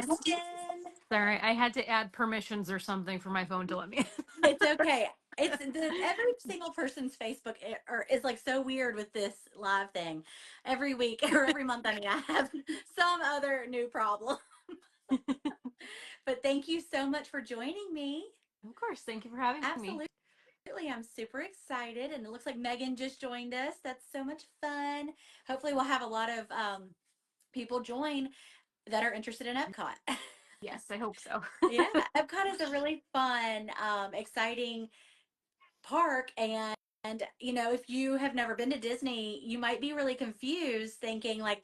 Kristen. Sorry, I had to add permissions or something for my phone to let me in. It's okay. Every single person's Facebook or is like so weird with this live thing. Every week or every month, I mean, I have some other new problem. But thank you so much for joining me. Of course. Thank you for having me. Absolutely. I'm super excited. And it looks like Megan just joined us. That's so much fun. Hopefully, we'll have a lot of people join that are interested in Epcot. Yes, I hope so. Yeah, Epcot is a really fun, exciting park. And, if you have never been to Disney, you might be really confused thinking, like,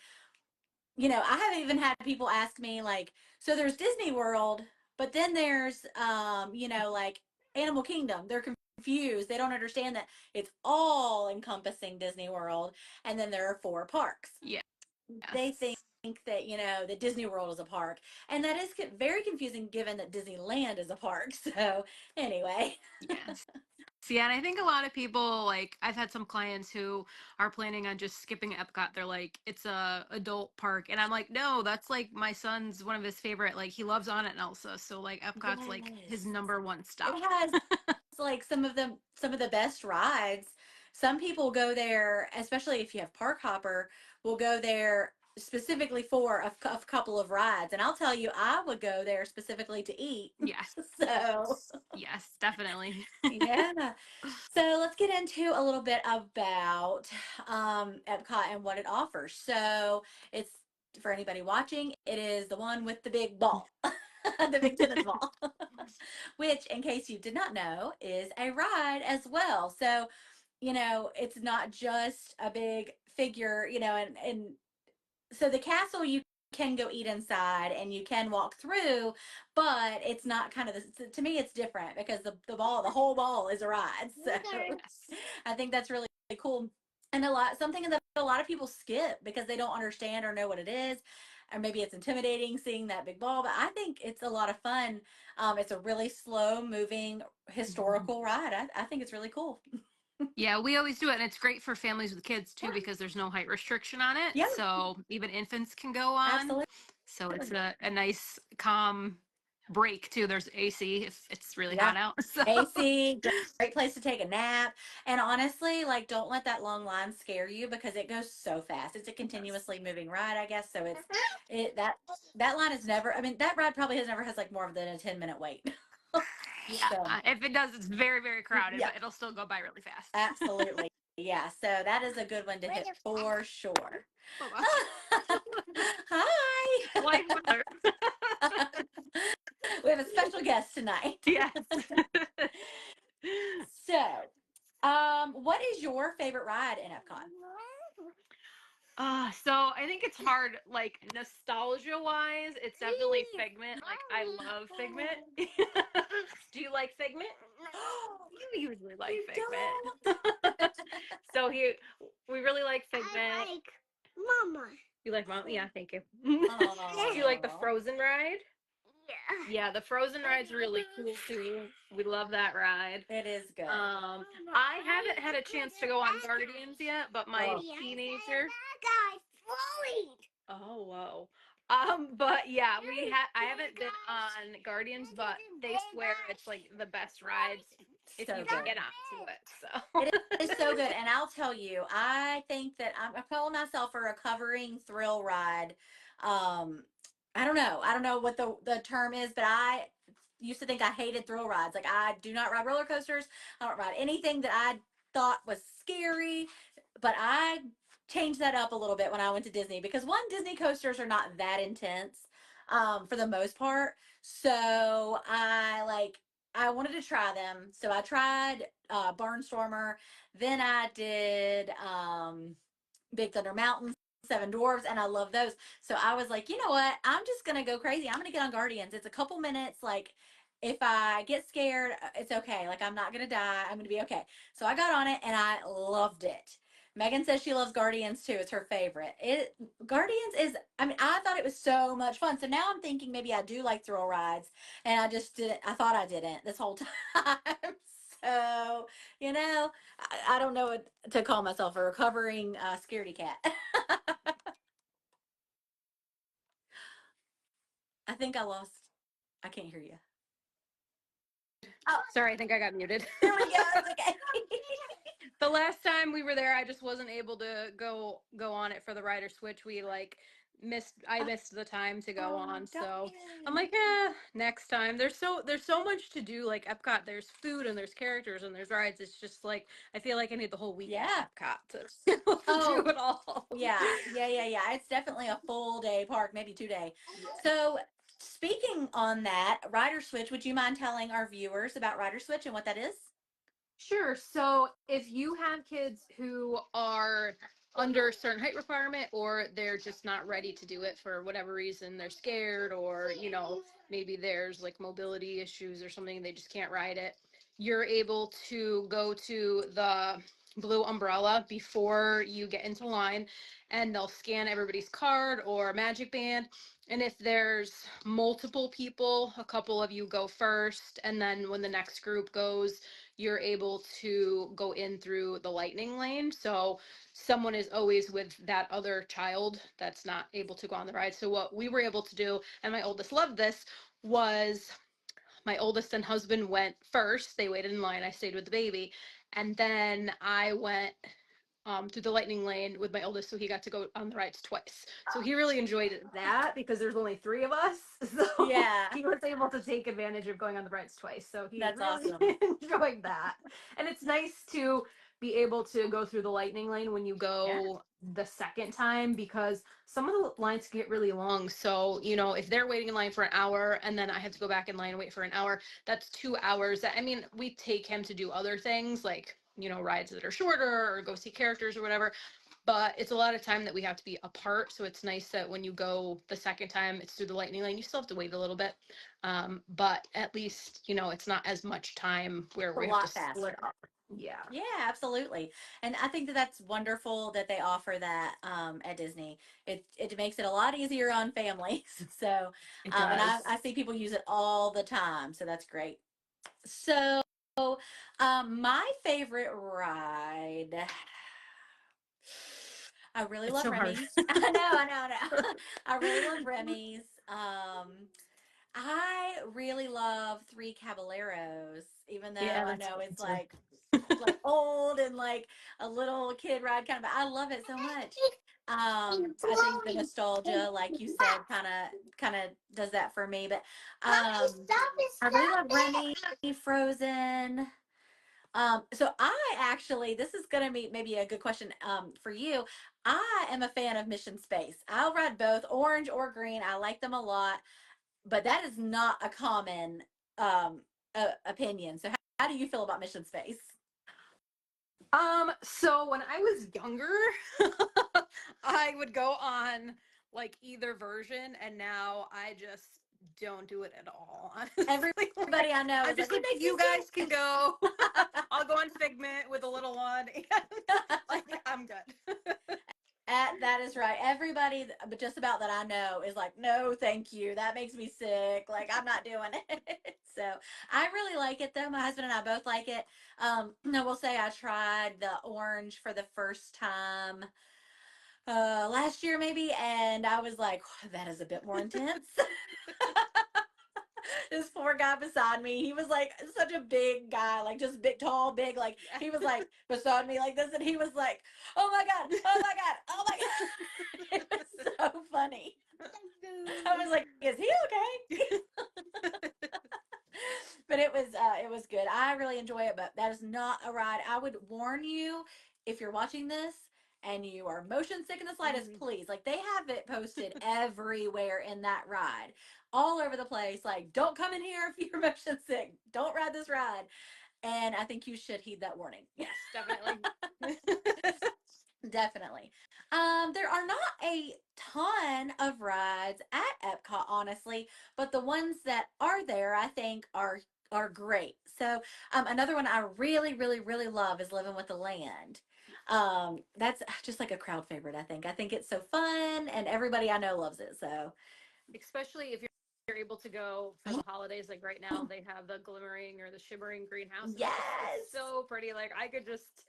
I have even had people ask me, like, so there's Disney World, but then there's, like Animal Kingdom. They're confused. They don't understand that it's all encompassing Disney World. And then there are four parks. Yes. They think that that Disney World is a park, and that is very confusing given that Disneyland is a park. So anyway. Yes. Yeah, and I think a lot of people, like, I've had some clients who are planning on just skipping Epcot. They're like, it's a adult park, and I'm like, no, that's like my son's one of his favorite. Like, he loves Anna and Elsa, so like Epcot's like his Yes, number one stop. it has like some of the best rides. Some people go there, especially if you have Park Hopper, will go there specifically for a couple of rides. And I'll tell you, I would go there specifically to eat. Yes. So Yes, definitely. yeah. So let's get into a little bit about Epcot and what it offers. So it's, for anybody watching, it is the one with the big ball, the big tennis ball, which, in case you did not know, is a ride as well. So, it's not just a big figure, and so the castle you can go eat inside and you can walk through, but it's not kind of this, to me it's different because the whole ball is a ride. So Yes. I think that's really cool. And something that a lot of people skip because they don't understand or know what it is, or maybe it's intimidating seeing that big ball, but I think it's a lot of fun. It's a really slow moving historical ride. I think it's really cool. Yeah, we always do it, and it's great for families with kids too because there's no height restriction on it. Yeah, So even infants can go on. absolutely. So it's a nice calm break too. There's AC if it's really Yeah. hot out. So AC, great place to take a nap. And honestly, like, don't let that long line scare you because it goes so fast. It's a continuously moving ride, I guess. So that line is never, I mean, that ride probably has like more than a 10-minute wait. yeah, So if it does, it's very, very crowded, yeah, but it'll still go by really fast. absolutely. Yeah. So that is a good one to hit for sure. Oh, gosh. Hi. Life with her. We have a special guest tonight. Yes. So, what is your favorite ride in Epcot? So I think it's hard, like nostalgia wise, it's definitely Figment. Like I love Figment. Do you like Figment? You usually like You Figment. don't. So we really like Figment. I like Mama. You like Mom? Yeah, thank you. Do you like the Aw. Frozen ride? Yeah. Yeah, the Frozen ride's really cool too. We love that ride. It is good. I haven't had a chance to go on Guardians yet, but my Oh. teenager. Guys, falling. Oh, whoa. But yeah, I haven't been on Guardians, but they swear it's like the best rides if So you can good. get onto it. So It is so good. And I'll tell you, I think that I'm calling myself a recovering thrill ride. Um, I don't know. I don't know what the term is, but I used to think I hated thrill rides. Like, I do not ride roller coasters. I don't ride anything that I thought was scary. But I changed that up a little bit when I went to Disney because one, Disney coasters are not that intense, for the most part. So I wanted to try them. So I tried Barnstormer. Then I did Big Thunder Mountain, Seven Dwarfs, and I love those. So I was like, you know what? I'm just gonna go crazy. I'm gonna get on Guardians. It's a couple minutes. Like, if I get scared, it's okay. Like, I'm not gonna die. I'm gonna be okay. So I got on it and I loved it. Megan says she loves Guardians too. It's her favorite. Guardians is, I mean, I thought it was so much fun. So now I'm thinking maybe I do like thrill rides, and I just didn't. I thought I didn't this whole time. So, I don't know what to call myself, a recovering scaredy cat. I think I lost. I can't hear you. Oh, Sorry, I think I got muted. there we go. It's okay. The last time we were there, I just wasn't able to go on it for the rider switch. We like missed the time to go on. Darn So I'm it. like, next time. There's so much to do. Like Epcot, there's food and there's characters and there's rides. It's just like I feel like I need the whole week Yeah. at Epcot to be able to do Oh, it all. yeah. It's definitely a full day park, maybe 2 day. So, speaking on that, Rider Switch, would you mind telling our viewers about Rider Switch and what that is? Sure. So if you have kids who are under a certain height requirement or they're just not ready to do it for whatever reason, they're scared or, maybe there's like mobility issues or something, they just can't ride it. You're able to go to the blue umbrella before you get into line and they'll scan everybody's card or magic band. And if there's multiple people, a couple of you go first. And then when the next group goes, you're able to go in through the lightning lane. So someone is always with that other child that's not able to go on the ride. So what we were able to do, and my oldest loved this, was my oldest and husband went first. They waited in line. I stayed with the baby. And then I went through the lightning lane with my oldest, so he got to go on the rides twice. So he really enjoyed that because there's only three of us. So Yeah, he was able to take advantage of going on the rides twice. So he that's really awesome. enjoyed that. And it's nice to be able to go through the lightning lane when you Yeah. go the second time because some of the lines get really long. So, if they're waiting in line for an hour and then I have to go back in line and wait for an hour, that's 2 hours. I mean, we take him to do other things like, rides that are shorter or go see characters or whatever. But it's a lot of time that we have to be apart. So it's nice that when you go the second time, it's through the lightning lane. You still have to wait a little bit. But at least, it's not as much time where A we have to lot split faster. up. Yeah. Yeah, absolutely. And I think that that's wonderful that they offer that at Disney. It makes it a lot easier on families. So, It and does. I see people use it all the time. So that's great. So, my favorite ride. I really It's love so hard. Remy's. I know. I really love Remy's. I really love Three Caballeros, even though Yeah, I that's know fun it's too. like old and like a little kid ride kind of, but I love it so much. I think the nostalgia, like you said, kind of does that for me. But I really love Remy, Frozen. So I actually, this is going to be maybe a good question for you. I am a fan of Mission Space. I'll ride both orange or green. I like them a lot, but that is not a common um, opinion. So how do you feel about Mission Space? So when I was younger, I would go on like either version, and now I just don't do it at all. Honestly, Everybody I know I'm is like, just it like, makes me you guys can sick. go. I'll go on Figment with a little one, and like I'm good. That is right. Everybody, but just about that I know is like, no, thank you. That makes me sick. Like, I'm not doing it. So I really like it though. My husband and I both like it. I will say I tried the orange for the first time last year maybe, and I was like, that is a bit more intense. This poor guy beside me, he was like such a big guy, like just big, tall, big. Like he was like beside me like this, and he was like, "Oh my god, oh my god, oh my god!" It was so funny. I was like, "Is he okay?" But it was good. I really enjoy it, but that is not a ride. I would warn you if you're watching this and you are motion sick in the slightest, please. Like they have it posted everywhere in that ride, all over the place. Like, don't come in here if you're motion sick. Don't ride this ride. And I think you should heed that warning. Yes, definitely. Definitely. There are not a ton of rides at Epcot, honestly, but the ones that are there, I think, are great. So, another one I really love is Living with the Land. That's just like a crowd favorite. I think it's so fun, and everybody I know loves it. So, Especially if you're able to go for the holidays, like right now they have the glimmering or the shimmering greenhouse. It's yes. so pretty. Like I could just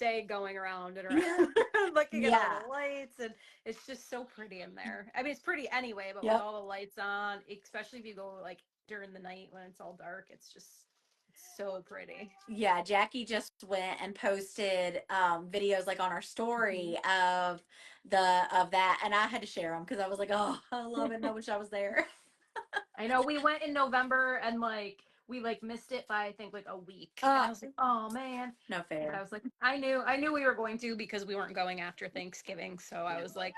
day going around and Yeah. around looking at all Yeah. the lights, and it's just so pretty in there. I mean, it's pretty anyway, but with Yep. all the lights on, especially if you go like during the night when it's all dark, it's so pretty. Yeah, Jackie just went and posted videos like on our Mhm. story of that, and I had to share them because I was like, oh, I love it, and I wish I was there. I know we went in November and like we like missed it by I think like a week. And I was like, "Oh man." No But I fair. was like, I knew we were going to because we weren't going after Thanksgiving. So I was like,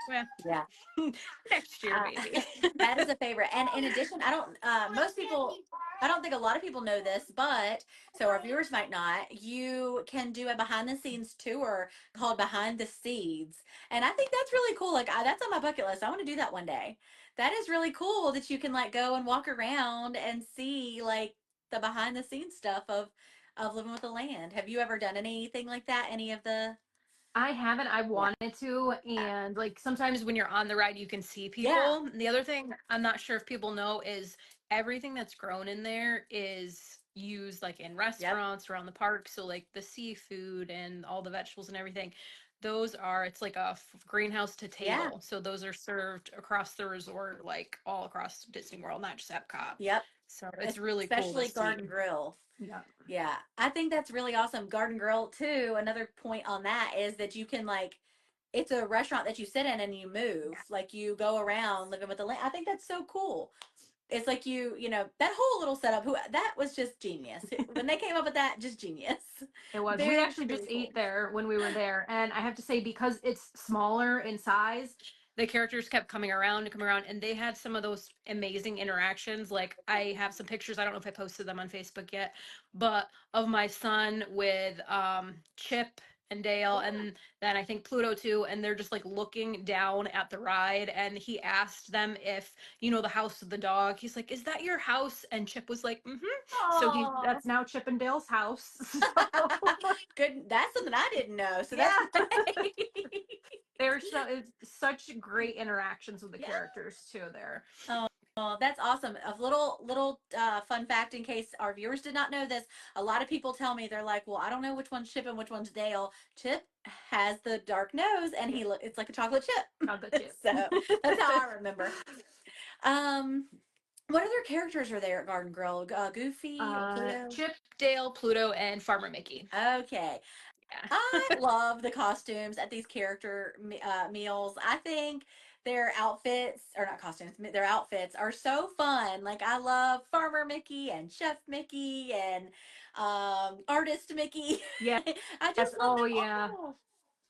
Yeah. next year maybe. That is a favorite. And in addition, I don't, most people, I don't think a lot of people know this, but so our viewers might not, you can do a behind the scenes tour called Behind the Seeds. And I think that's really cool. Like, that's on my bucket list. I want to do that one day. That is really cool that you can like go and walk around and see like the behind the scenes stuff of living with the land. Have you ever done anything like that? Any of the, I haven't. I yeah. wanted to, and like sometimes when you're on the ride, you can see Yeah. people. The other thing I'm not sure if people know is everything that's grown in there is used like in Yep. restaurants around the park. So like the seafood and all the vegetables and everything, those are it's like a greenhouse to Yeah. table. So those are served across the resort, like all across Disney World, not just Epcot. Yep. So it's really cool to Especially see. Garden Grill. Yeah. Yeah, I think that's really awesome. Garden Grill too. Another point on that is that you can like, it's a restaurant that you sit in and you move, like you go around living with the land. I think that's so cool. It's like you know, that whole little setup. Who that was just genius when they came up with that. Just genius. It was. We Very actually just very cool. ate there when we were there. And I have to say, because it's smaller in size, the characters kept coming around and coming around, and they had some of those amazing interactions. Like, I have some pictures, I don't know if I posted them on Facebook yet, but of my son with Chip and Dale, and then I think Pluto too, and they're just like looking down at the ride. And he asked them if, the house of the dog. He's like, "Is that your house?" And Chip was like, "Mm-hmm." So Oh, that's now Chip and Dale's house. good. That's something I didn't know. So that's Yeah. great. There's it's such great interactions with the Yeah. characters too there. Oh, that's awesome. A little fun fact in case our viewers did not know this. A lot of people tell me they're like, "Well, I don't know which one's Chip and which one's Dale." Chip has the dark nose and it's like a chocolate chip. Of the Chip. So, that's how I remember. Um what other characters are there at Garden Grill? Goofy or Pluto? Chip, Dale, Pluto, and Farmer Mickey. Okay. I Yeah. love the costumes at these meals. I think their outfits, or not costumes, their outfits are so fun. Like I love Farmer Mickey and Chef Mickey and Artist Mickey. Yes. I just love Oh them yeah. all.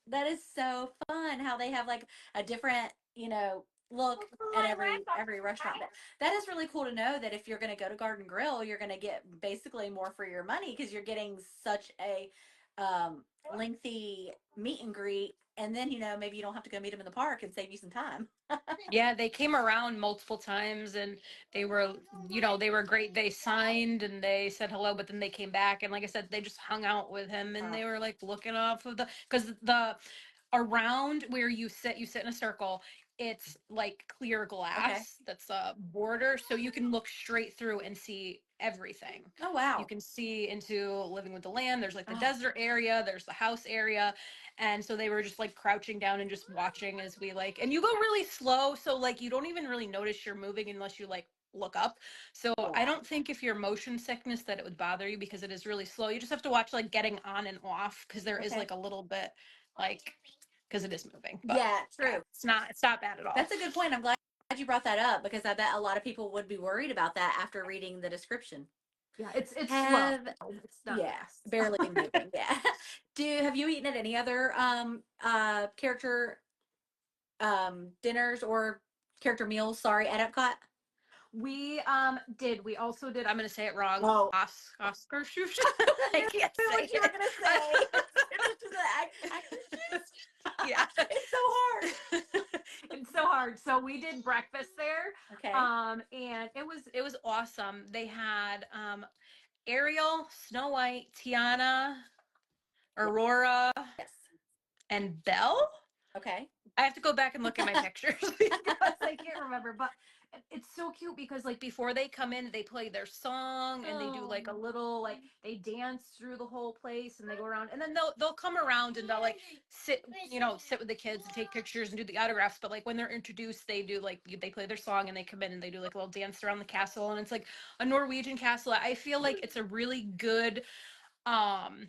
That is so fun how they have like a different, look at every restaurant. But that is really cool to know that if you're going to go to Garden Grill, you're going to get basically more for your money because you're getting such a lengthy meet and greet, and then maybe you don't have to go meet them in the park and save you some time. Yeah, they came around multiple times and they were, they were great. They signed and they said hello, but then they came back and like I said, they just hung out with him and Oh, they were like looking off of because the around where you sit in a circle, it's like clear okay. glass that's a border, so you can look straight through and see everything. Oh You wow. can see into living with the land. There's like the Oh, desert area, there's the house area, and so they were just like crouching down and just watching as we like, and you go really slow, so like you don't even really notice you're moving unless you like look up. So I yeah. don't think if you're motion sickness that it would bother you because it is really slow. You just have to watch like getting on and off because there is Okay. like a little bit like because it is moving. But Yeah, yeah, true. it's not bad at all. That's a good point. I'm glad you brought that up because I bet a lot of people would be worried about that after reading the description. Yeah, it's slow. Have It's not Yeah, fast. barely moving. Yeah. Have you eaten at any other character dinners or character meals, sorry, at Epcot? We also did, I'm gonna say it wrong, Oh, Oscar shoot. I I knew can't what say you were gonna say. it. Yeah. It's so hard. It's so hard. So we did breakfast there. Okay. And it was awesome. They had Ariel, Snow White, Tiana, Yeah. Aurora, Yes. and Belle. Okay. I have to go back and look at my pictures because I can't remember. But it's so cute because like before they come in, they play their song and they do like a Oh. little like they dance through the whole place and they go around and then they'll come around and they'll like sit sit with the kids and take pictures and do the autographs. But like when they're introduced, they do like they play their song and they come in and they do like a little dance around the castle and it's like a Norwegian castle. I feel like it's a really good um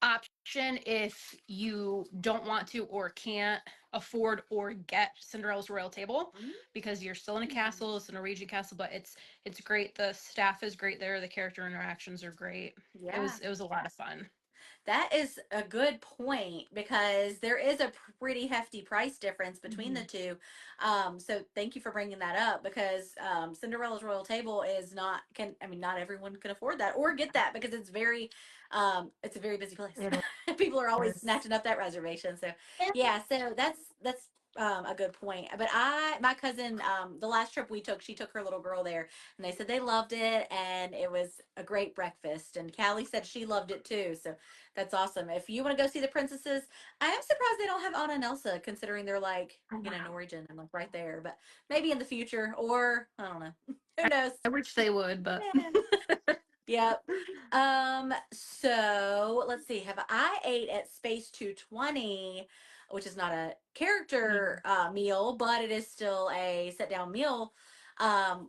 option if you don't want to or can't afford or get Cinderella's royal table because you're still in a castle. It's a Norwegian castle, but it's great. The staff is great there. The character interactions are great. Yeah. It was a lot of fun. That is a good point because there is a pretty hefty price difference between the two. So thank you for bringing that up because Cinderella's Royal Table is not can I mean not everyone can afford that or get that because it's a very busy place. It People are always is. snatching up that reservation. So yeah, so that's a good point. But my cousin the last trip we took, she took her little girl there and they said they loved it and it was a great breakfast and Callie said she loved it too. So that's awesome. If you want to go see the princesses, I am surprised they don't have Anna and Elsa, considering they're like, Oh, wow. Norwegian and like right there. But maybe in the future, or I don't know. Who knows? I wish they would, but Yeah. Yep. So let's see. Have I ate at Space 220, which is not a character meal, but it is still a sit down meal. On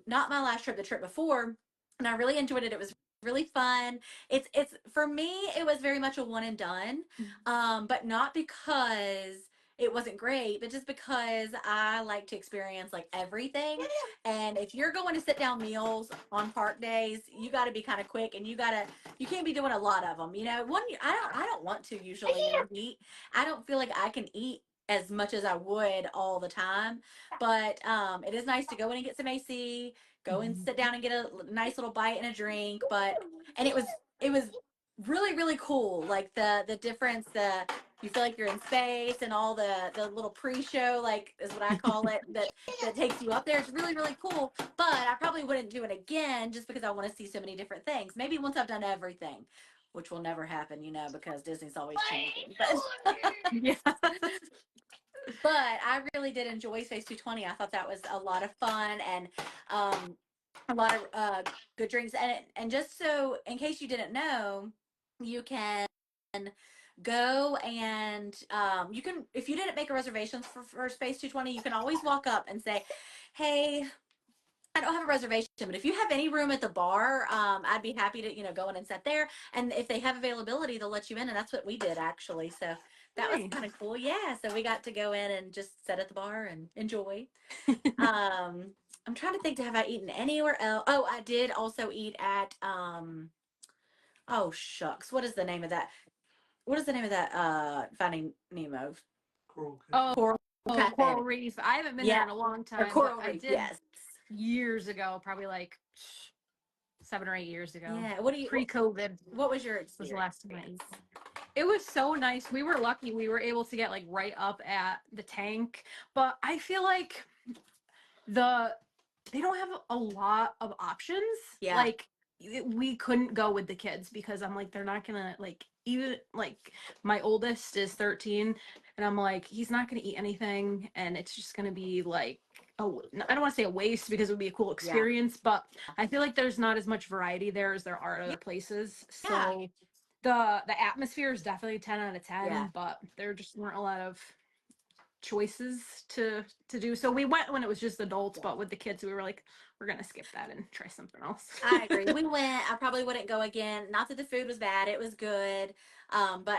not my last trip, the trip before, and I really enjoyed it. It was really fun. It's for me, it was very much a one and done. But not because it wasn't great, but just because I like to experience like everything. And if you're going to sit down meals on park days, you got to be kind of quick, and you can't be doing a lot of them. I don't want to usually eat. I don't feel like I can eat as much as I would all the time, but it is nice to go in and get some AC, go and sit down and get a nice little bite and a drink. But and it was really cool, like the difference, the you feel like you're in space and all the little pre-show, like is what I call it, that takes you up there. It's really cool, but I probably wouldn't do it again just because I want to see so many different things. Maybe once I've done everything, which will never happen, because Disney's always changing. yeah. But I really did enjoy Space 220. I thought that was a lot of fun and a lot of good drinks. And just so, in case you didn't know, you can go and you can, if you didn't make a reservation for Space 220, you can always walk up and say, hey, I don't have a reservation, but if you have any room at the bar, I'd be happy to, go in and sit there. And if they have availability, they'll let you in. And that's what we did actually. So that was Nice. kind of cool. Yeah. So we got to go in and just sit at the bar and enjoy. I'm trying to think, have I eaten anywhere else? Oh, I did also eat at oh shucks. What is the name of that? What is the name of that Finding Nemo? Oh, Coral Coral Cafe. Reef. I haven't been there Yeah. in a long Or time, but Coral I Reef, did yes. years ago, probably like 7 or 8 years ago. Yeah. Pre-COVID What was your was the last time I experience? ate. It was so nice. We were lucky. We were able to get like right up at the tank, but I feel like the they don't have a lot of options. Yeah. Like we couldn't go with the kids because I'm like they're not gonna like even like my oldest is 13 and I'm like he's not gonna eat anything and it's just gonna be like I don't want to say a waste because it would be a cool Yeah. experience, but I feel like there's not as much variety there as there are at other places. Yeah. So the atmosphere is definitely 10 out of Yeah. 10, but there just weren't a lot of choices to do. So we went when it was just adults, but with the kids, we were like, we're gonna skip that and try something else. I agree. We went. I probably wouldn't go again. Not that the food was bad; it was good. But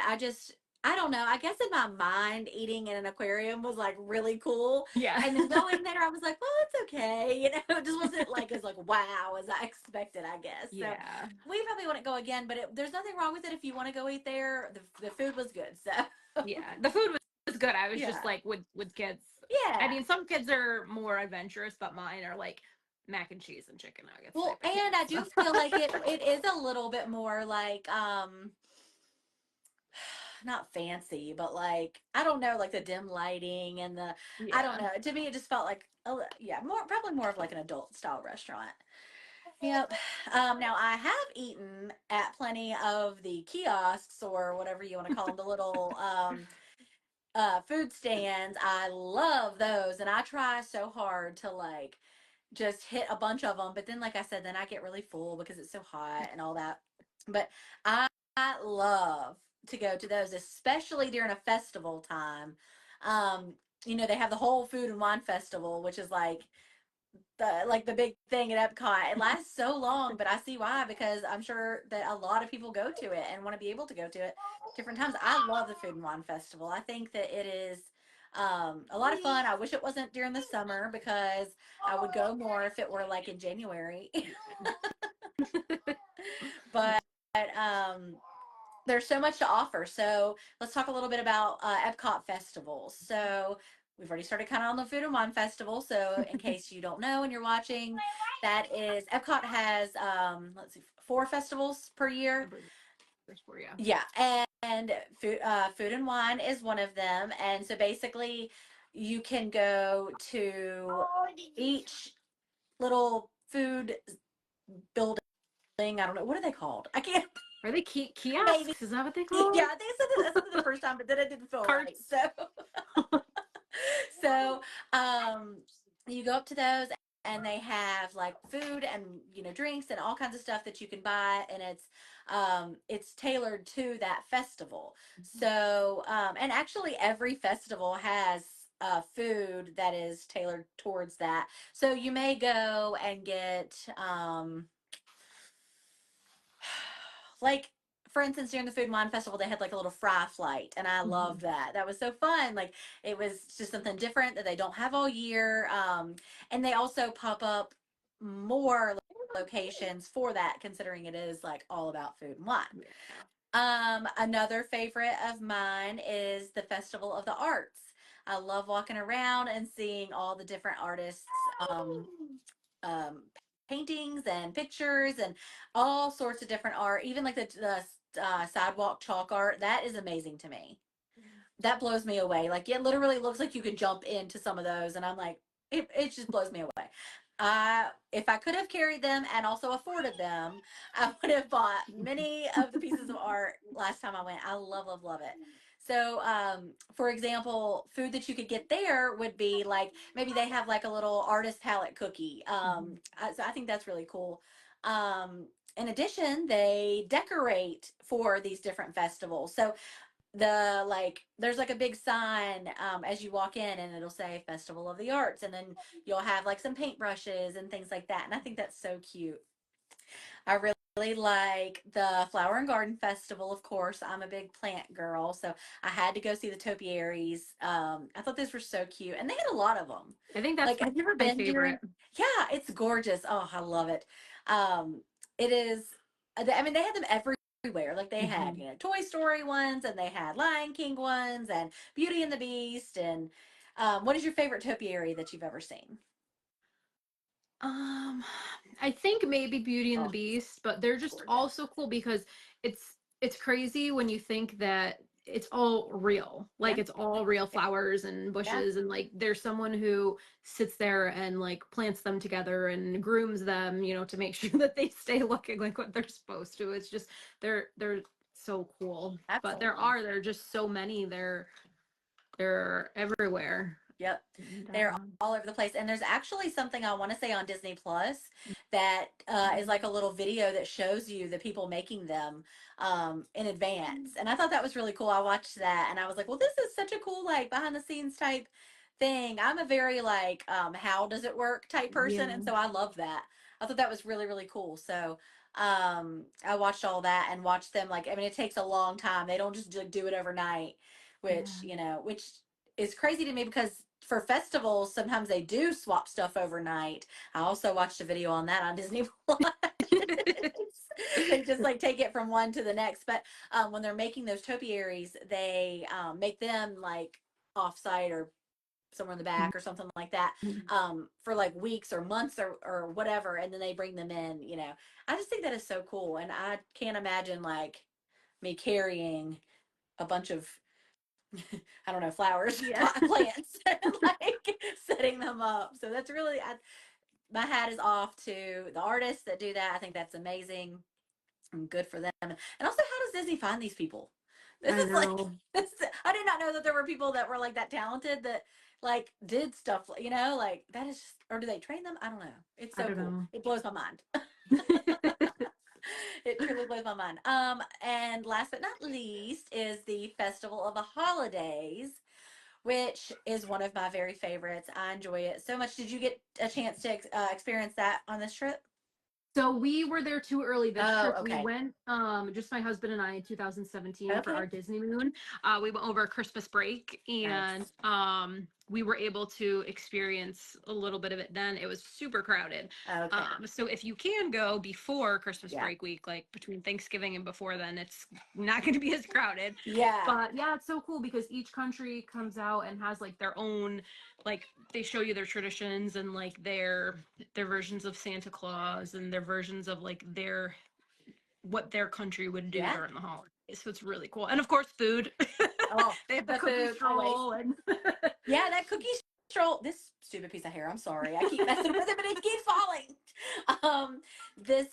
I don't know. I guess in my mind, eating in an aquarium was like really cool, Yeah. and then going there, I was like, well, it's okay. It just wasn't like as like wow as I expected. I guess so. Yeah. We probably wouldn't go again, but there's nothing wrong with it if you want to go eat there. The food was good, so Yeah. The food was good. I was just yeah, like with kids. I yeah. mean, some kids are more adventurous, but mine are like mac and cheese and chicken nuggets Well, type of and kids. I do So. feel like it is a little bit more like not fancy, but like I don't know, like the dim lighting and the I don't Yeah. know. To me, it just felt like yeah, probably more of like an adult style restaurant. Yep. Now I have eaten at plenty of the kiosks or whatever you want to call them, the little food stands. I love those, and I try so hard to like just hit a bunch of them. But then, like I said, then I get really full because it's so hot and all that. But I love to go to those, especially during a festival time. Um, they have the whole food and wine festival, which is like the big thing at Epcot. It lasts so long, but I see why, because I'm sure that a lot of people go to it and want to be able to go to it different times. I love the Food and Wine Festival. I think that it is a lot of fun. I wish it wasn't during the summer because I would go more if it were like in January. But um, there's so much to offer. So let's talk a little bit about Epcot festivals. So we've already started kind of on the Food and Wine Festival. So in case you don't know and you're watching, that is Epcot has let's see, 4 festivals per year. There's 4, yeah. Yeah, and food and wine is one of them. And so basically, you can go to each little food building. I don't know what are they called. I can't. Are they Maybe. kiosks? Is that what they call Yeah, them? I think I said it the first time, but then it didn't feel right. Carts. So you go up to those, and they have like food and drinks and all kinds of stuff that you can buy, and it's tailored to that festival. So and actually every festival has food that is tailored towards that. So you may go and get like, for instance, during the Food and Wine Festival, they had like a little fry flight, and I loved that. That was so fun. Like, it was just something different that they don't have all year. And they also pop up more locations for that, considering it is like all about food and wine. Another favorite of mine is the Festival of the Arts. I love walking around and seeing all the different artists, um, paintings and pictures and all sorts of different art, even like the sidewalk chalk art. That is amazing to me. That blows me away. Like, it literally looks like you could jump into some of those, and I'm like, it just blows me away. If I could have carried them and also afforded them, I would have bought many of the pieces of art last time I went. I love, love, love it. So, for example, food that you could get there would be like, maybe they have like a little artist palette cookie. So I think that's really cool. In addition, they decorate for these different festivals. So there's like a big sign as you walk in, and it'll say Festival of the Arts, and then you'll have like some paintbrushes and things like that, and I think that's so cute. I really like the Flower and Garden Festival. Of course, I'm a big plant girl, so I had to go see the topiaries. I thought those were so cute, and they had a lot of them. I think that's Like, have you ever my been during? favorite. Yeah, it's gorgeous. Oh, I love it. um it is. I mean, they had them everywhere. Like, they had Toy Story ones, and they had Lion King ones, and Beauty and the Beast. And what is your favorite topiary that you've ever seen? Um, I think maybe Beauty and the Oh, Beast, but they're it's just gorgeous. also cool because it's crazy when you think that it's all real. Like, Yeah, it's all real yeah, flowers and yeah, bushes, and like there's someone who sits there and like plants them together and grooms them, to make sure that they stay looking like what they're supposed to. It's just they're so cool. But absolutely. there are just so many. They're everywhere. Yep. And They're all over the place. And there's actually something I want to say on Disney Plus that is like a little video that shows you the people making them in advance. And I thought that was really cool. I watched that, and I was like, well, this is such a cool, like, behind the scenes type thing. I'm a very, like, how does it work type person. yeah. And so I love that. I thought that was really, really cool. So I watched all that and watched them. Like, I mean, it takes a long time. They don't just do it overnight, which, Yeah. which is crazy to me, because for festivals, sometimes they do swap stuff overnight. I also watched a video on that on Disney Plus. They just like take it from one to the next. But when they're making those topiaries, they make them like offsite or somewhere in the back or something like that, for like weeks or months or whatever, and then they bring them in. I just think that is so cool, and I can't imagine like me carrying a bunch of I don't know, flowers, Yeah. plants, and like setting them up. So that's really, my hat is off to the artists that do that. I think that's amazing and good for them. And also, how does Disney find these people? This I is like know. this. I did not know that there were people that were like that talented that like did stuff. Like that is just. Or do they train them? I don't know. It's I so don't cool. know. It blows my mind. It truly blows my mind. And last but not least is the Festival of the Holidays, which is one of my very favorites. I enjoy it so much. Did you get a chance to experience that on this trip? So we were there too early this Oh, trip. We okay. went, just my husband and I in 2017 for Okay. our Disney moon. We went over Christmas break and Nice. we were able to experience a little bit of it then. It was super crowded. Okay. So if you can go before Christmas Yeah. break week, like between Thanksgiving and before then, it's not going to be as crowded. Yeah. But yeah, it's so cool because each country comes out and has like their own, like they show you their traditions and like their versions of Santa Claus and their versions of like their what their country would do Yeah. during the holidays. So it's really cool. And of course, food. Oh, They have the the cookie food always. stroll and Yeah, that cookie stroll. This stupid piece of hair. I'm sorry. I keep messing with it, but it keeps falling. This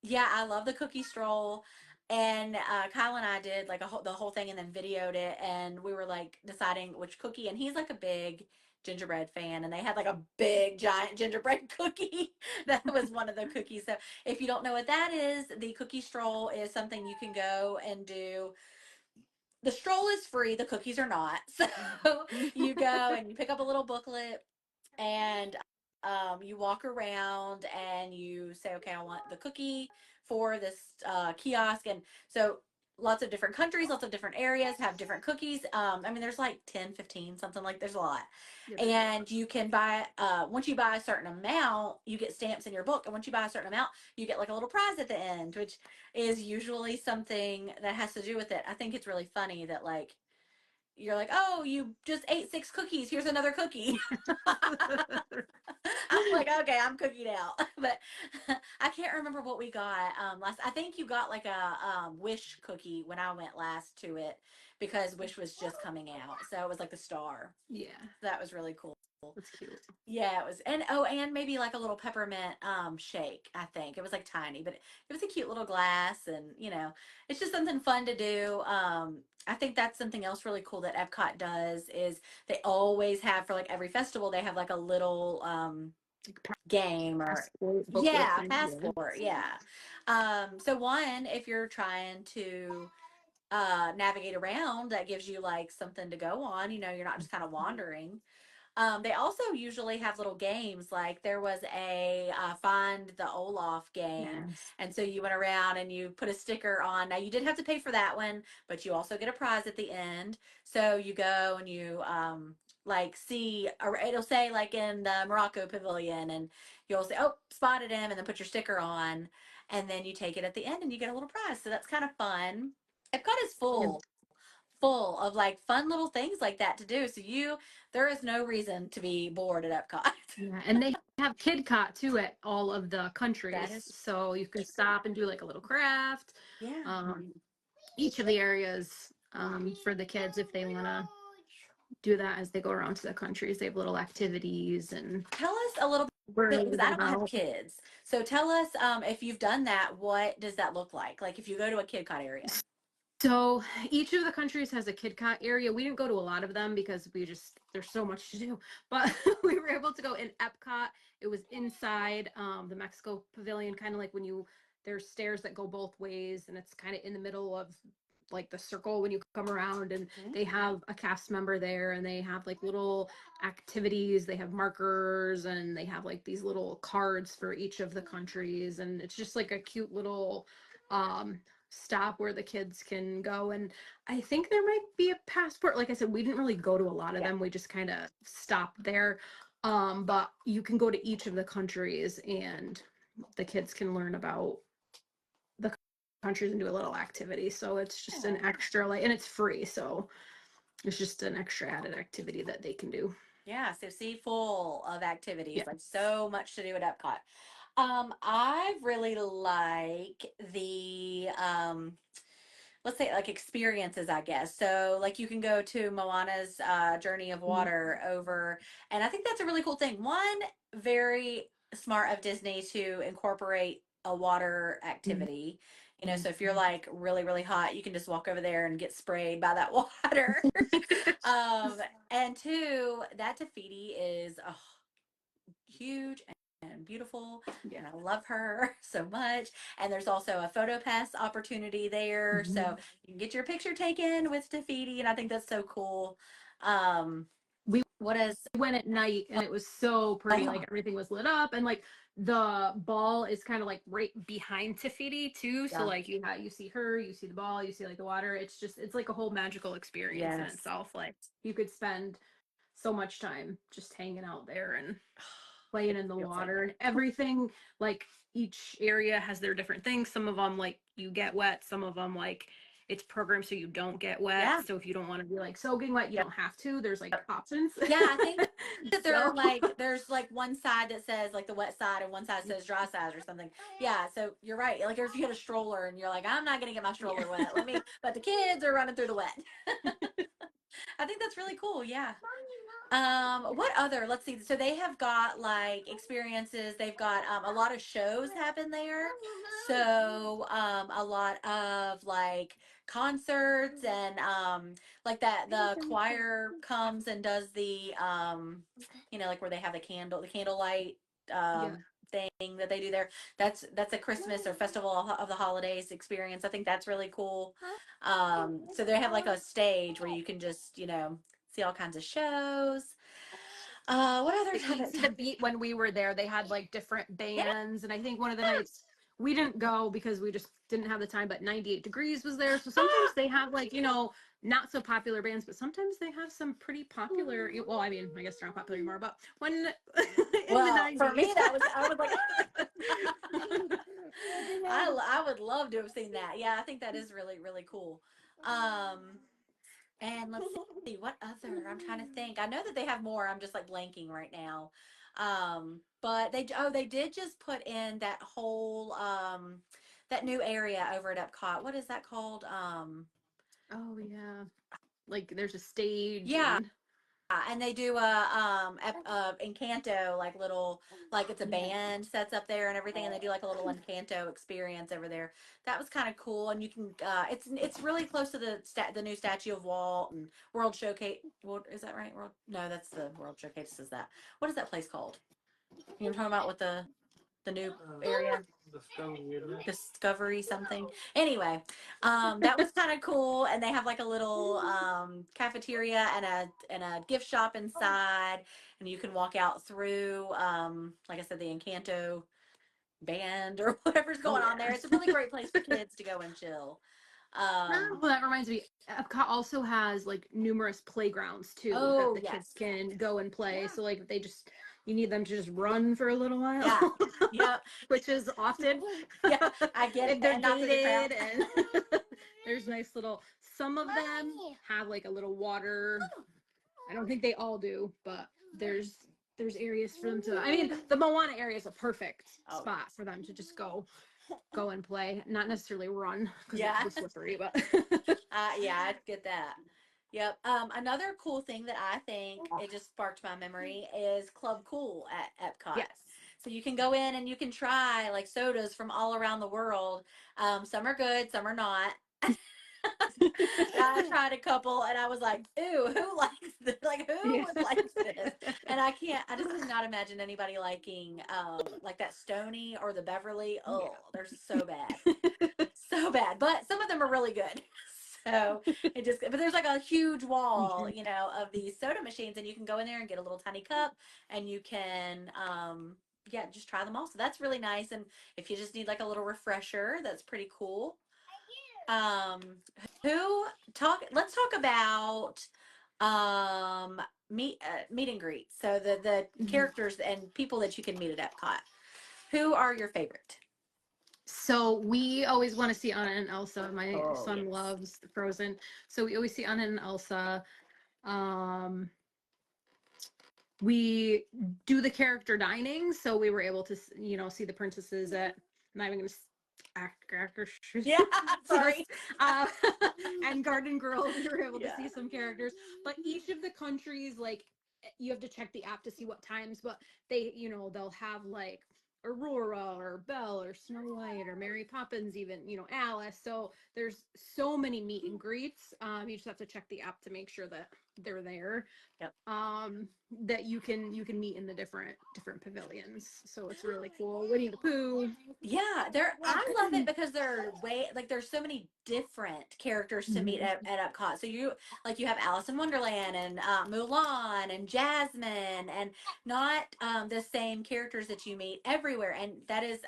yeah, I love the cookie stroll. And Kyle and I did like the whole thing and then videoed it, and we were like deciding which cookie. And he's like a big gingerbread fan, and they had like a big giant gingerbread cookie. That was one of the cookies. So if you don't know what that is, the cookie stroll is something you can go and do. The stroll is free, the cookies are not. So you go and you pick up a little booklet, and you walk around and you say, okay, I want the cookie for this kiosk. And so lots of different countries, lots of different areas have different cookies. I mean, there's like 10, 15, something like, there's a lot. yeah, there's a lot. And you can buy, once you buy a certain amount, you get stamps in your book. And once you buy a certain amount, you get like a little prize at the end, which is usually something that has to do with it. I think it's really funny that like, you're like, oh, you just ate 6 cookies. Here's another cookie. I'm like, okay, I'm cookied out. But I can't remember what we got last. I think you got like a Wish cookie when I went last to it because Wish was just coming out. So it was like a star. Yeah, So that was really cool. that's cute. Yeah, it was. And oh, and maybe like a little peppermint shake, I think. It was like tiny, but it was a cute little glass, and it's just something fun to do. I think that's something else really cool that Epcot does is they always have for like every festival, they have like a little Like game or passport booklet yeah, thing. Yeah. passport, yeah. So one, if you're trying to navigate around, that gives you like something to go on, you're not just kind of wandering. They also usually have little games. Like there was a Find the Olaf game. Yes. And so you went around and you put a sticker on. Now you did have to pay for that one, but you also get a prize at the end. So you go and you like see, or it'll say like in the Morocco Pavilion, and you'll say, oh, spotted him, and then put your sticker on. And then you take it at the end and you get a little prize. So that's kind of fun. Epcot is Yeah. full of like fun little things like that to do. So there is no reason to be bored at Epcot. Yeah, and they have Kid Cot too at all of the That countries, is, so you can stop and do like a little craft. yeah. Each of the areas for the kids if they want to do that as they go around to the countries. They have little activities and Tell us a little learn a bit, little because I bit don't have about. kids. So tell us if you've done that, what does that look like? Like if you go to a Kid Cot area. So each of the countries has a Kid Cot area. We didn't go to a lot of them because there's so much to do, but we were able to go in Epcot. It was inside the Mexico Pavilion, kind of like there's stairs that go both ways, and it's kind of in the middle of like the circle when you come around, and they have a cast member there, and they have like little activities. They have markers, and they have like these little cards for each of the countries, and it's just like a cute little um stop where the kids can go. And I think there might be a passport. Like I said, we didn't really go to a lot of Yeah. them. We just kind of stopped there. But you can go to each of the countries and the kids can learn about the countries and do a little activity. So it's just an extra like, and it's free. So it's just an extra added activity that they can do. Yeah, so see, full of activities, Yeah. like so much to do at Epcot. I really like the let's say like experiences, I guess. So like you can go to Moana's Journey of Water over, and I think that's a really cool thing. One, very smart of Disney to incorporate a water activity. You know, so if you're like really, really hot, you can just walk over there and get sprayed by that water. um, and two, that Tafiti is huge and beautiful, and I love her so much. And there's also a photo pass opportunity there, so you can get your picture taken with Tafiti, and I think that's so cool. We What is went at night and it was so pretty. Like everything was lit up, and like the ball is kind of like right behind Tafiti too. So yeah, like you see her, you see the ball, you see like the water. It's like a whole magical experience in yes, itself. Like you could spend so much time just hanging out there and playing in the feels like water and everything. Like each area has their different things. Some of them like you get wet, some of them like it's programmed so you don't get wet. yeah. So if you don't want to be like soaking wet, you don't have to. There's like options. Yeah, I think that there are So like there's like one side that says like the wet side and one side says dry side or something. Yeah, so you're right. Like if you get a stroller and you're like, I'm not gonna get my stroller yeah. wet. But the kids are running through the wet. I think that's really cool. Yeah. What other? Let's see. So they have got like experiences. They've got a lot of shows happen there. So a lot of like concerts and like that the choir comes and does the you know, like where they have the candlelight Yeah. thing that they do there. That's a Christmas or festival of the holidays experience. I think that's really cool. So they have like a stage where you can just, you know, see all kinds of shows. What other Like type of Easy to Beat, when we were there, they had like different yeah. bands, and I think one of the nights we didn't go because we just didn't have the time, but 98 Degrees was there. So sometimes they have like, not so popular bands, but sometimes they have some pretty popular, well, I mean, I guess they're not popular anymore, but when in the Well, for 90s. me, I was like, I would love to have seen that. Yeah, I think that is really, really cool. Um, and let's see what other. I'm trying to think. I know that they have more. I'm just like blanking right now. But they did just put in that whole that new area over at Epcot. What is that called? Oh yeah, like there's a stage Yeah, and and they do Encanto like little like it's a yeah. band sets up there and everything, and they do like a little Encanto experience over there. That was kind of cool, and you can it's really close to the new statue of Walt and World Showcase. World, is that right? World? No, that's the World Showcase. Is that what is that place called? You know what I'm talking about with the new area? Discovery something. Anyway, that was kind of cool, and they have like a little cafeteria and a gift shop inside, and you can walk out through like I said, the Encanto band or whatever's Oh going on there. yeah. It's a really great place for kids to go and chill. Well, that reminds me, Epcot also has like numerous playgrounds too that Oh the yes, kids can go and play. So like you need them to just run for a little while, yeah, yep, which is often yeah. I get it, if they're and not through the crowd. gated and there's nice little. Some of them have like a little water. I don't think they all do, but there's areas for them to. I mean, the Moana area is a perfect Oh spot for them to just go and play, not necessarily run because yeah. it's so slippery, but Yeah, I get that. Yep. Another cool thing that I think it just sparked my memory is Club Cool at Epcot. yes. So you can go in and you can try like sodas from all around the world. Some are good, some are not. I tried a couple and I was like, "Ooh, who likes this? Like, who Yeah. would like this?" And I just cannot imagine anybody liking like that Stony or the Beverly. Yeah. Oh, they're so bad, so bad. But some of them are really good. So but there's like a huge wall, you know, of these soda machines, and you can go in there and get a little tiny cup, and you can, yeah, just try them all. So that's really nice. And if you just need like a little refresher, that's pretty cool. Um, let's talk about, meet and greet. So the characters and people that you can meet at Epcot. Who are your favorite? So we always want to see Anna and Elsa. My Oh, son yes. loves Frozen, so we always see Anna and Elsa. Um, we do the character dining, so we were able to, see the princesses at. I'm not even gonna actors. Yeah, sorry. uh, and Garden Girl. We were able to Yeah. see some characters, but each of the countries, like, you have to check the app to see what times. But they'll have like Aurora or Belle or Snow White or Mary Poppins, even, Alice. So there's so many meet and greets. You just have to check the app to make sure that they're there. Yep. That you can meet in the different pavilions. So it's really cool. Winnie the Pooh. Yeah, I love it because there's so many different characters to meet at Epcot. So you have Alice in Wonderland and Mulan and Jasmine, and not the same characters that you meet everywhere. And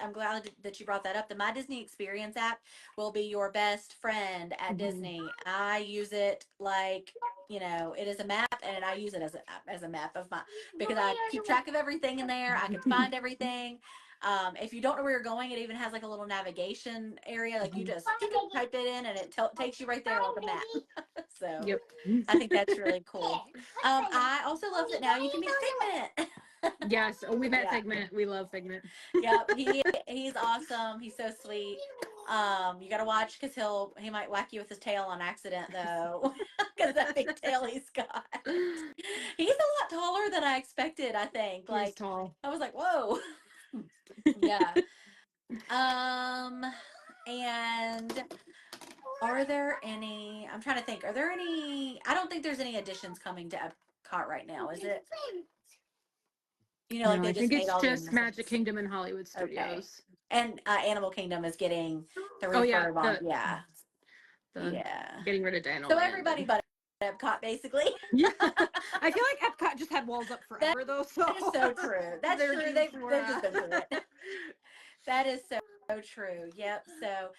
I'm glad that you brought that up. The My Disney Experience app will be your best friend at Disney. I use it like, it is a map, and I use it as a map of my, because I keep track of everything in there. I can find everything. If you don't know where you're going, it even has like a little navigation area. Like you just type it in, and it takes you right there on the map. So Yep. I think that's really cool. I also love that now you can meet Figment. Yes. Oh, we met Yeah. Figment. We love Figment. Yep. He's awesome. He's so sweet. You got to watch because he might whack you with his tail on accident though, because that big tail he's got. He's a lot taller than I expected. I think. He's Like tall. I was like, whoa. Yeah. Um, and are there any? I'm trying to think. Are there any? I don't think there's any additions coming to Epcot right now. Is it? Like No, they I just think made it's all the just Magic announcements. Kingdom and Hollywood Okay. Studios. And Animal Kingdom is getting the Oh yeah, refurb on. Yeah. the Yeah. getting rid of Dino So Land everybody and but Epcot, basically. yeah. I feel like Epcot just had walls up That forever though, so is so true. That's they're true. due for They've just been through it. That is so true. Yep. So,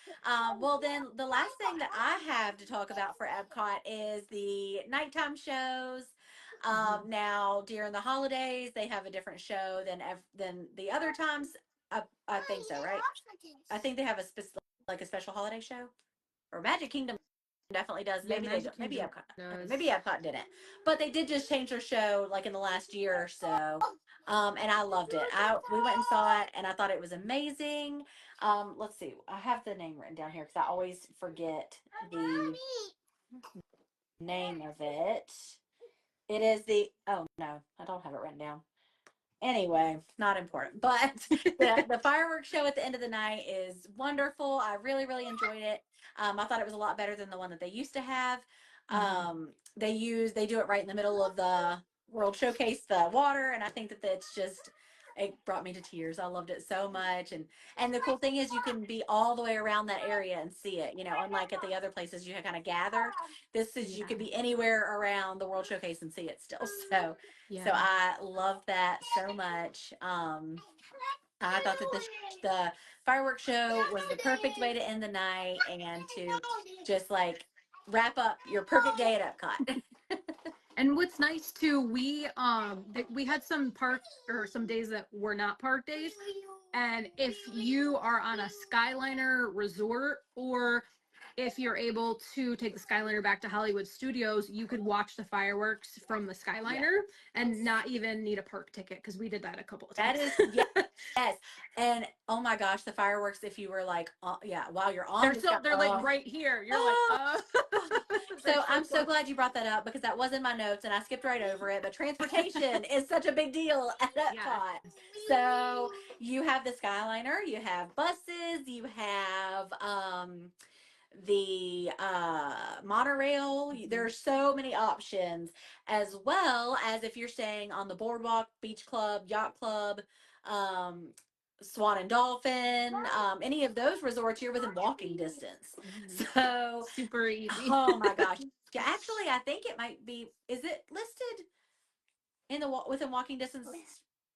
well, then the last thing that I have to talk about for Epcot is the nighttime shows. Now during the holidays, they have a different show than the other times. I think so, right? I think they have like a special holiday show, or Magic Kingdom definitely does. Yeah, Maybe they Magic don't. Maybe Kingdom Epcot. does. Maybe Epcot didn't. But they did just change their show like in the last year or so. And I loved it. We went and saw it, and I thought it was amazing. Let's see. I have the name written down here because I always forget the name of it. It is the. Oh no, I don't have it written down. Anyway, not important. But the fireworks show at the end of the night is wonderful. I really, really enjoyed it. I thought it was a lot better than the one that they used to have. They do it right in the middle of the World Showcase, the water, and I think that that's just, it brought me to tears. I loved it so much. And the cool thing is you can be all the way around that area and see it, unlike at the other places you kind of gather. This is, you could be anywhere around the World Showcase and see it still. So Yeah. I love that so much. I thought that the fireworks show was the perfect way to end the night and to just like wrap up your perfect day at Epcot. And what's nice too, we had some park or some days that were not park days. And if you are on a Skyliner resort, or if you're able to take the Skyliner back to Hollywood Studios, you could watch the fireworks from the Skyliner and not even need a park ticket, because we did that a couple of That times. is, yes. And oh my gosh, the fireworks, if you were like, yeah, while you're on they're like right here. You're like, So I'm so close. glad you brought that up because that was in my notes and I skipped right over it. But transportation is such a big deal at Yeah. Epcot. So you have the Skyliner, you have buses, you have the monorail. There's so many options, as well as if you're staying on the boardwalk, beach club, yacht club, um, Swan and Dolphin, any of those resorts, you're within walking distance. So, Super easy. oh my gosh. Yeah, actually, I think it might be. Is it listed in the within walking distance?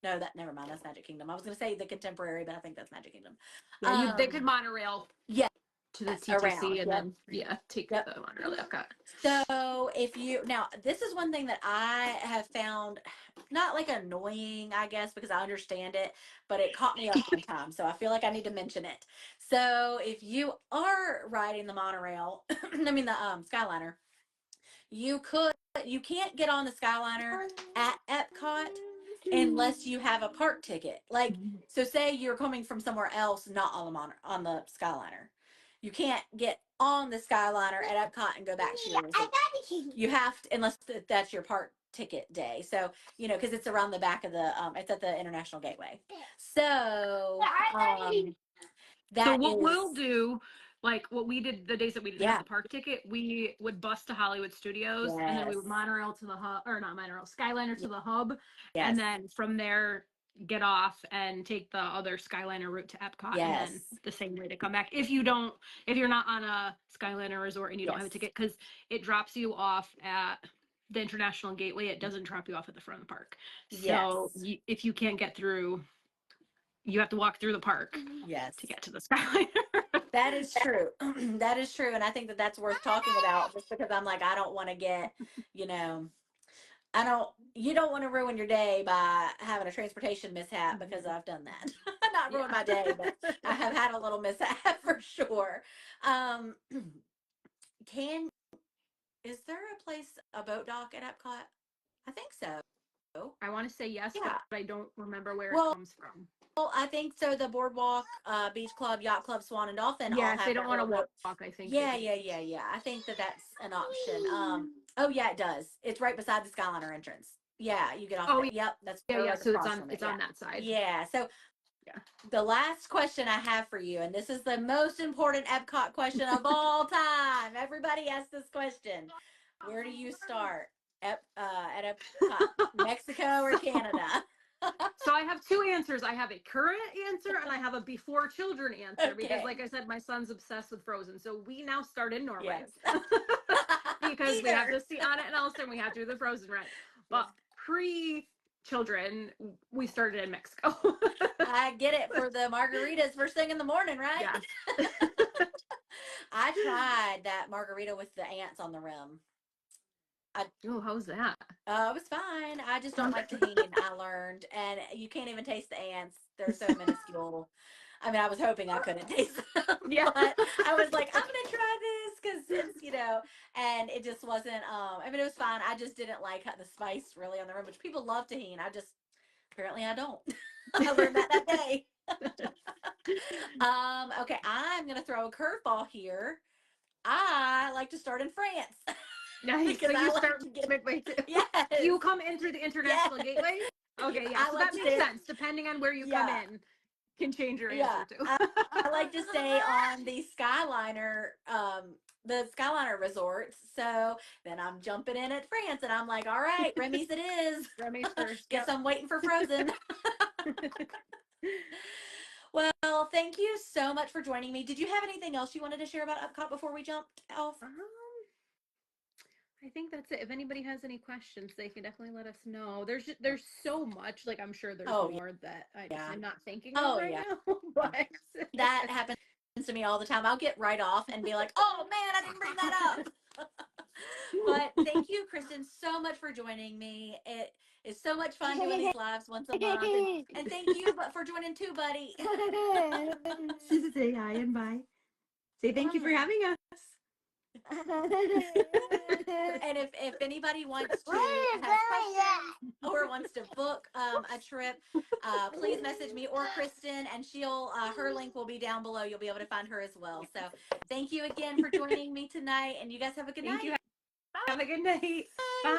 No, that never mind. That's Magic Kingdom. I was going to say the Contemporary, but I think that's Magic Kingdom. Yeah, they could monorail Yeah, to the around. TTC and Yep. then take Yep. the monorail to Epcot. So now this is one thing that I have found not like annoying, I guess, because I understand it, but it caught me up one time. So I feel like I need to mention it. So if you are riding the monorail, I mean the Skyliner, you can't get on the Skyliner at Epcot unless you have a park ticket. Like, so say you're coming from somewhere else, not on on the Skyliner. You can't get on the Skyliner at Epcot and go back to your resort. You have to, unless that's your park ticket day. So, because it's around the back of it's at the International Gateway. So, So that what we'll is, do, like what we did the days that we didn't have yeah, the park ticket, we would bus to Hollywood Studios, and then we would yes, monorail to the hub, or not monorail, Skyliner to the hub, and yes, then from there get off and take the other Skyliner route to Epcot, and then yes, the same way to come back. If you're not on a Skyliner resort and you don't have a yes, ticket, because it drops you off at the International Gateway, it doesn't drop you off at the front of the park. So yes, if you can't get through, you have to walk through the park yes. to get to the Skyliner. That is true. That is true. And I think that that's worth talking about just because I'm like, I don't want to get, you know, you don't want to ruin your day by having a transportation mishap because I've done that. Not ruin my day, but I have had a little mishap for sure. Um, can, is there a place, a boat dock at Epcot? I think so. I want to say yes, but Yeah. I don't remember where it Well, comes from. I think so. The Boardwalk, Beach Club, Yacht Club, Swan and Dolphin all Yeah, if they have don't that want to little boat. walk, I think they Yeah, do. yeah, yeah, yeah. I think that that's an option. Oh yeah, it does. It's right beside the Skyliner entrance. Yeah, you get off Oh there. Yep, that's yeah, or yeah. right So across from it. it's Yeah, on that side. yeah. So Yeah. the last question I have for you, and this is the most important Epcot question of all time. Everybody asks this question: where do you start? At Epcot, Mexico or Canada? So I have two answers. I have a current answer and I have a before children answer because, Okay. like I said, my son's obsessed with Frozen. So we now start in Norway Yes. because we have Either. to see Anna and Elsa and we have to do the Frozen ride. Yes. But pre children, we started in Mexico. I get it for the margaritas first thing in the morning, right? Yes. I tried that margarita with the ants on the rim. Oh, how's that? It was fine. I just don't like tahini, I learned. And you can't even taste the ants. They're so minuscule. I mean, I was hoping I couldn't taste them, Yeah. but I was like, I'm gonna try this because it's, and it just wasn't. I mean, it was fine. I just didn't like the spice really on the rim, which people love tahini. Apparently I don't. I learned that day. Okay, I'm gonna throw a curveball here. I like to start in France. Nice. Because So I you like start to get midway too. yes, You come in through the yes. international gateway? Okay, yeah. I So like that to makes stay. sense. Depending on where you come Yeah, in, can change your yeah. answer too. I like to stay on the Skyliner resorts. So then I'm jumping in at France, and I'm like, all right, Remy's it is. Remy's first. Guess Yep. I'm waiting for Frozen. Well, thank you so much for joining me. Did you have anything else you wanted to share about Epcot before we jumped off? I think that's it. If anybody has any questions, they can definitely let us know. There's so much. Like I'm sure there's Oh more that I just yeah. am not thinking of Oh right yeah. now. But That happens to me all the time. I'll get right off and be like, "Oh man, I didn't bring that up." But thank you, Kristen, so much for joining me. It is so much fun doing these lives once a month, and thank you, but for joining too, buddy. say hi and bye. Say thank you for having us. And if anybody wants to have questions or wants to book a trip, please message me or Kristen, and her link will be down below. You'll be able to find her as well. So thank you again for joining me tonight, and you guys have a good Thank night. you. Have a good night. Bye.